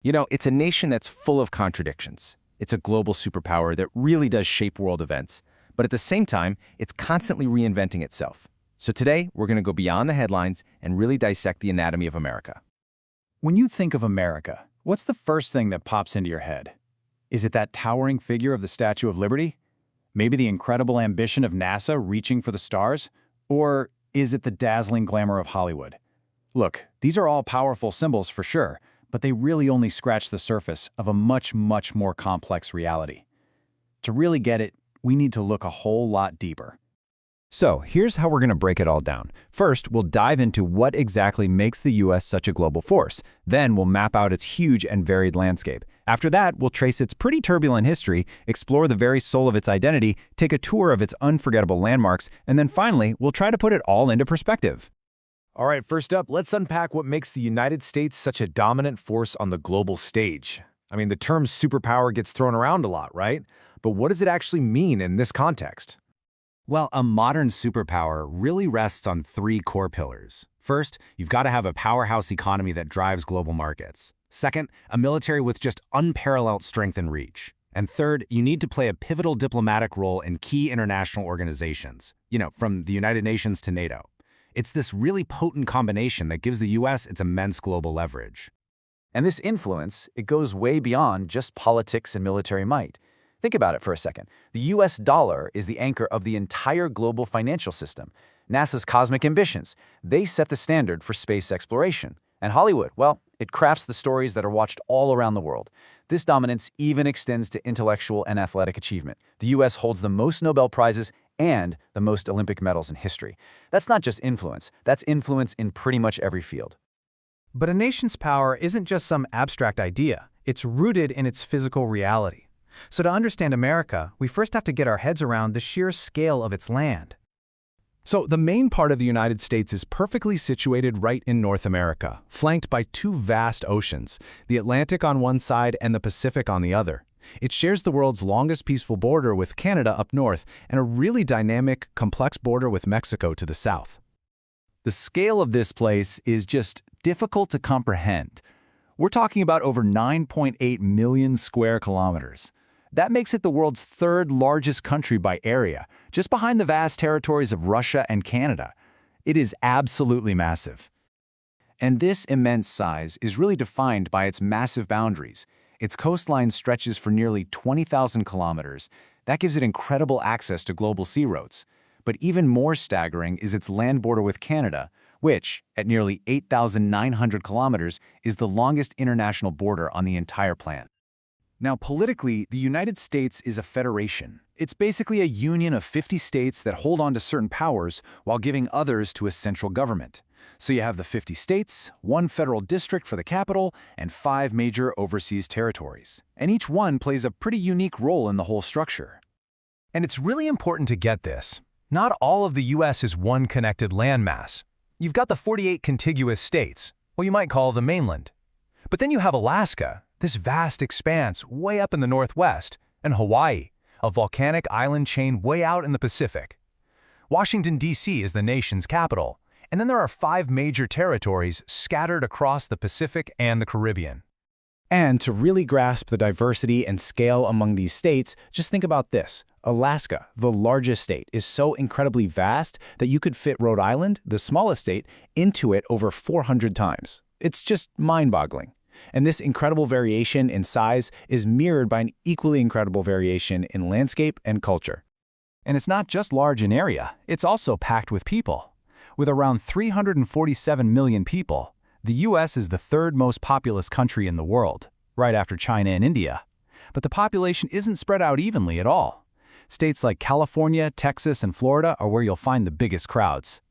It's a nation that's full of contradictions. It's a global superpower that really does shape world events, but at the same time, it's constantly reinventing itself. So today, we're going to go beyond the headlines and really dissect the anatomy of America. When you think of America, what's the first thing that pops into your head? Is it that towering figure of the Statue of Liberty? Maybe the incredible ambition of NASA reaching for the stars? Or is it the dazzling glamour of Hollywood? Look, these are all powerful symbols for sure, but they really only scratch the surface of a much more complex reality. To really get it, we need to look a whole lot deeper. So here's how we're going to break it all down. First, we'll dive into what exactly makes the U.S. such a global force. Then we'll map out its huge and varied landscape. After that, we'll trace its pretty turbulent history, explore the very soul of its identity, take a tour of its unforgettable landmarks, and then finally, we'll try to put it all into perspective. All right, first up, let's unpack what makes the United States such a dominant force on the global stage. I mean, the term superpower gets thrown around a lot, right? But what does it actually mean in this context? Well, a modern superpower really rests on three core pillars. First, you've got to have a powerhouse economy that drives global markets. Second, a military with just unparalleled strength and reach. And third, you need to play a pivotal diplomatic role in key international organizations, from the United Nations to NATO. It's this really potent combination that gives the U.S. its immense global leverage. And this influence, it goes way beyond just politics and military might. Think about it for a second. The U.S. dollar is the anchor of the entire global financial system. NASA's cosmic ambitions, they set the standard for space exploration. And Hollywood, well, it crafts the stories that are watched all around the world. This dominance even extends to intellectual and athletic achievement. The U.S. holds the most Nobel Prizes and the most Olympic medals in history. That's not just influence, that's influence in pretty much every field. But a nation's power isn't just some abstract idea. It's rooted in its physical reality. So to understand America, we first have to get our heads around the sheer scale of its land. So the main part of the United States is perfectly situated right in North America, flanked by two vast oceans, the Atlantic on one side and the Pacific on the other. It shares the world's longest peaceful border with Canada up north and a really dynamic, complex border with Mexico to the south. The scale of this place is just difficult to comprehend. We're talking about over 9.8 million square kilometers. That makes it the world's third largest country by area, just behind the vast territories of Russia and Canada. It is absolutely massive. And this immense size is really defined by its massive boundaries. Its coastline stretches for nearly 20,000 kilometers. That gives it incredible access to global sea routes. But even more staggering is its land border with Canada, which, at nearly 8,900 kilometers, is the longest international border on the entire planet. Now, politically, the United States is a federation. It's basically a union of 50 states that hold on to certain powers while giving others to a central government. So you have the 50 states, one federal district for the capital, and 5 major overseas territories. And each one plays a pretty unique role in the whole structure. And it's really important to get this. Not all of the U.S. is one connected landmass. You've got the 48 contiguous states, what you might call the mainland. But then you have Alaska, this vast expanse way up in the northwest, and Hawaii, a volcanic island chain way out in the Pacific. Washington, D.C. is the nation's capital, and then there are 5 major territories scattered across the Pacific and the Caribbean. And to really grasp the diversity and scale among these states, just think about this. Alaska, the largest state, is so incredibly vast that you could fit Rhode Island, the smallest state, into it over 400 times. It's just mind-boggling. And this incredible variation in size is mirrored by an equally incredible variation in landscape and culture. And it's not just large in area, it's also packed with people. With around 347 million people, the U.S. is the third most populous country in the world, right after China and India. But the population isn't spread out evenly at all. States like California, Texas, and Florida are where you'll find the biggest crowds.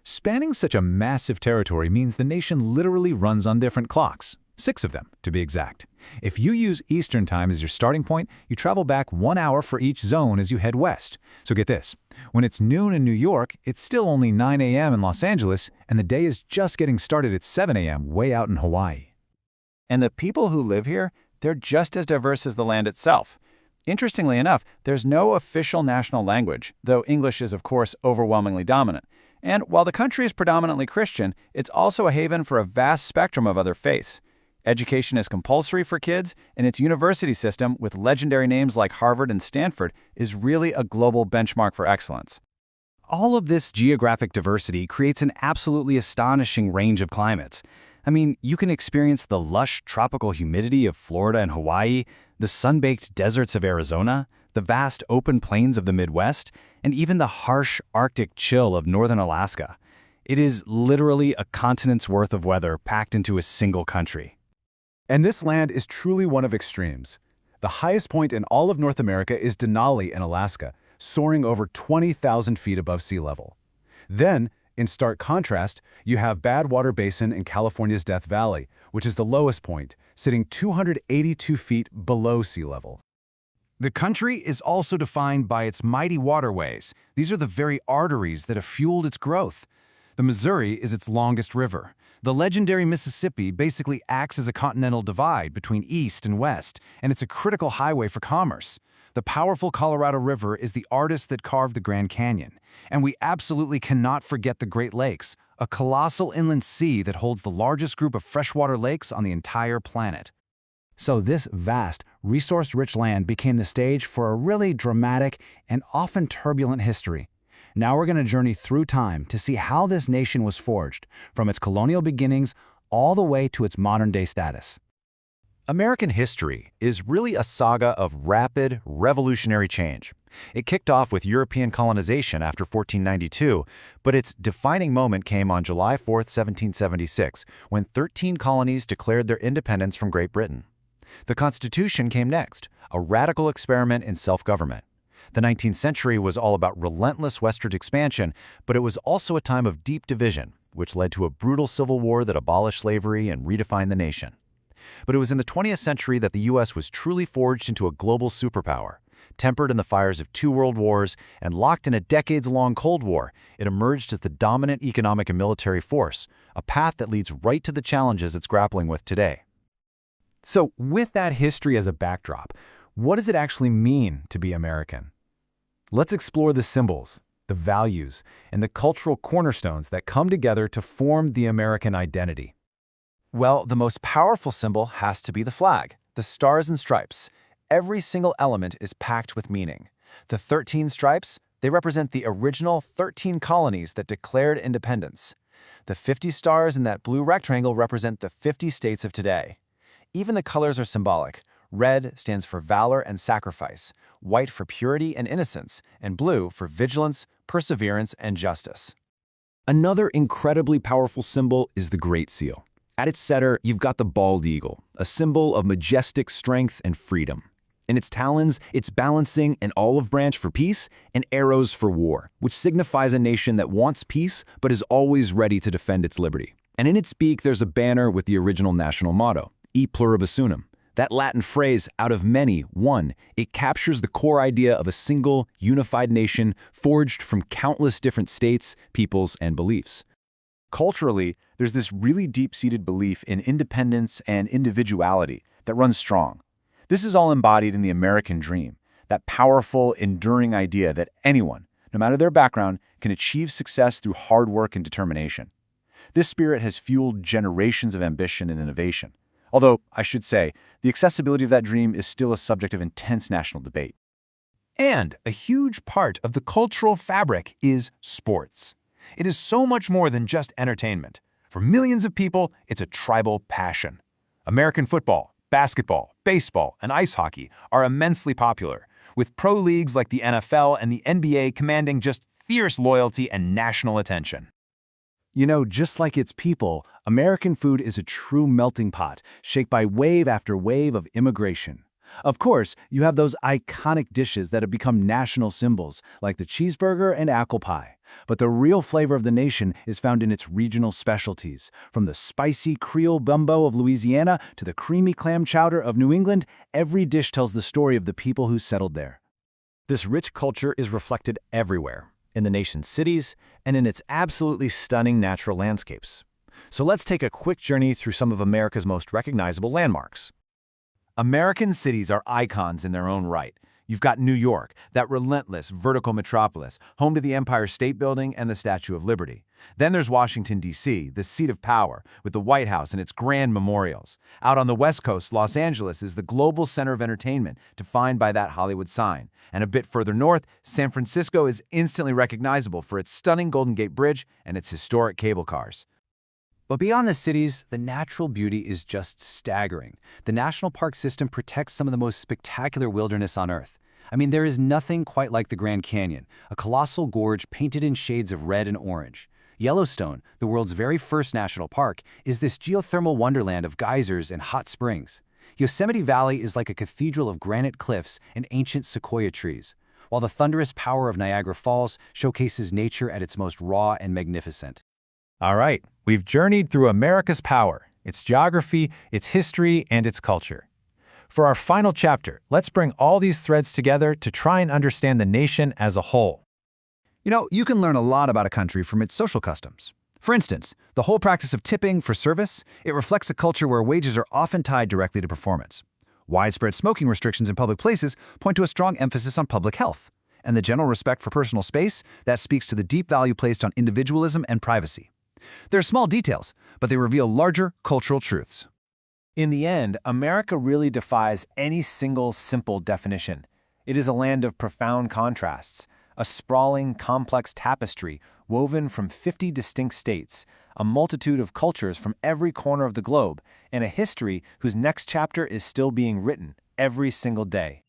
Spanning such a massive territory means the nation literally runs on different clocks, 6 of them, to be exact. If you use Eastern Time as your starting point, you travel back 1 hour for each zone as you head west. So get this, when it's noon in New York, it's still only 9 a.m. in Los Angeles, and the day is just getting started at 7 a.m. way out in Hawaii. And the people who live here, they're just as diverse as the land itself. Interestingly enough, there's no official national language, though English is, of course, overwhelmingly dominant. And while the country is predominantly Christian, it's also a haven for a vast spectrum of other faiths. Education is compulsory for kids, and its university system, with legendary names like Harvard and Stanford, is really a global benchmark for excellence. All of this geographic diversity creates an absolutely astonishing range of climates. I mean, you can experience the lush tropical humidity of Florida and Hawaii, the sun-baked deserts of Arizona, the vast open plains of the Midwest, and even the harsh Arctic chill of northern Alaska. It is literally a continent's worth of weather packed into a single country. And this land is truly one of extremes. The highest point in all of North America is Denali in Alaska, soaring over 20,000 feet above sea level. Then, in stark contrast, you have Badwater Basin in California's Death Valley, which is the lowest point, sitting 282 feet below sea level. The country is also defined by its mighty waterways. These are the very arteries that have fueled its growth. The Missouri is its longest river. The legendary Mississippi basically acts as a continental divide between east and west, and it's a critical highway for commerce. The powerful Colorado River is the artist that carved the Grand Canyon. And we absolutely cannot forget the Great Lakes, a colossal inland sea that holds the largest group of freshwater lakes on the entire planet. So this vast, resource-rich land became the stage for a really dramatic and often turbulent history. Now we're going to journey through time to see how this nation was forged, from its colonial beginnings all the way to its modern-day status. American history is really a saga of rapid, revolutionary change. It kicked off with European colonization after 1492, but its defining moment came on July 4, 1776, when 13 colonies declared their independence from Great Britain. The Constitution came next, a radical experiment in self-government. The 19th century was all about relentless westward expansion, but it was also a time of deep division, which led to a brutal civil war that abolished slavery and redefined the nation. But it was in the 20th century that the U.S. was truly forged into a global superpower. Tempered in the fires of 2 world wars and locked in a decades-long Cold War, it emerged as the dominant economic and military force, a path that leads right to the challenges it's grappling with today. So, with that history as a backdrop, what does it actually mean to be American? Let's explore the symbols, the values, and the cultural cornerstones that come together to form the American identity. Well, the most powerful symbol has to be the flag, the stars and stripes. Every single element is packed with meaning. The 13 stripes, they represent the original 13 colonies that declared independence. The 50 stars in that blue rectangle represent the 50 states of today. Even the colors are symbolic. Red stands for valor and sacrifice, white for purity and innocence, and blue for vigilance, perseverance, and justice. Another incredibly powerful symbol is the Great Seal. At its center, you've got the bald eagle, a symbol of majestic strength and freedom. In its talons, it's balancing an olive branch for peace and arrows for war, which signifies a nation that wants peace but is always ready to defend its liberty. And in its beak, there's a banner with the original national motto, E pluribus unum. That Latin phrase, out of many, one, it captures the core idea of a single, unified nation forged from countless different states, peoples, and beliefs. Culturally, there's this really deep-seated belief in independence and individuality that runs strong. This is all embodied in the American dream, that powerful, enduring idea that anyone, no matter their background, can achieve success through hard work and determination. This spirit has fueled generations of ambition and innovation. Although, I should say, the accessibility of that dream is still a subject of intense national debate. And a huge part of the cultural fabric is sports. It is so much more than just entertainment. For millions of people, it's a tribal passion. American football, basketball, baseball, and ice hockey are immensely popular, with pro leagues like the NFL and the NBA commanding just fierce loyalty and national attention. You know, just like its people, American food is a true melting pot, shaped by wave after wave of immigration. Of course, you have those iconic dishes that have become national symbols, like the cheeseburger and apple pie. But the real flavor of the nation is found in its regional specialties. From the spicy Creole gumbo of Louisiana to the creamy clam chowder of New England, every dish tells the story of the people who settled there. This rich culture is reflected everywhere, in the nation's cities and in its absolutely stunning natural landscapes. So let's take a quick journey through some of America's most recognizable landmarks. American cities are icons in their own right. You've got New York, that relentless, vertical metropolis, home to the Empire State Building and the Statue of Liberty. Then there's Washington, D.C., the seat of power, with the White House and its grand memorials. Out on the West Coast, Los Angeles is the global center of entertainment, defined by that Hollywood sign. And a bit further north, San Francisco is instantly recognizable for its stunning Golden Gate Bridge and its historic cable cars. But beyond the cities, the natural beauty is just staggering. The national park system protects some of the most spectacular wilderness on Earth. I mean, there is nothing quite like the Grand Canyon, a colossal gorge painted in shades of red and orange. Yellowstone, the world's very first national park, is this geothermal wonderland of geysers and hot springs. Yosemite Valley is like a cathedral of granite cliffs and ancient sequoia trees, while the thunderous power of Niagara Falls showcases nature at its most raw and magnificent. All right, we've journeyed through America's power, its geography, its history, and its culture. For our final chapter, let's bring all these threads together to try and understand the nation as a whole. You know, you can learn a lot about a country from its social customs. For instance, the whole practice of tipping for service, it reflects a culture where wages are often tied directly to performance. Widespread smoking restrictions in public places point to a strong emphasis on public health. And the general respect for personal space, that speaks to the deep value placed on individualism and privacy. They're small details, but they reveal larger cultural truths. In the end, America really defies any single simple definition. It is a land of profound contrasts, a sprawling, complex tapestry woven from 50 distinct states, a multitude of cultures from every corner of the globe, and a history whose next chapter is still being written every single day.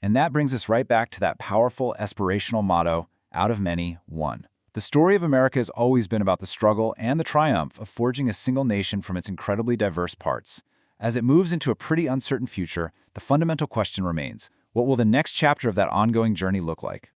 And that brings us right back to that powerful, aspirational motto, out of many, one. The story of America has always been about the struggle and the triumph of forging a single nation from its incredibly diverse parts. As it moves into a pretty uncertain future, the fundamental question remains, what will the next chapter of that ongoing journey look like?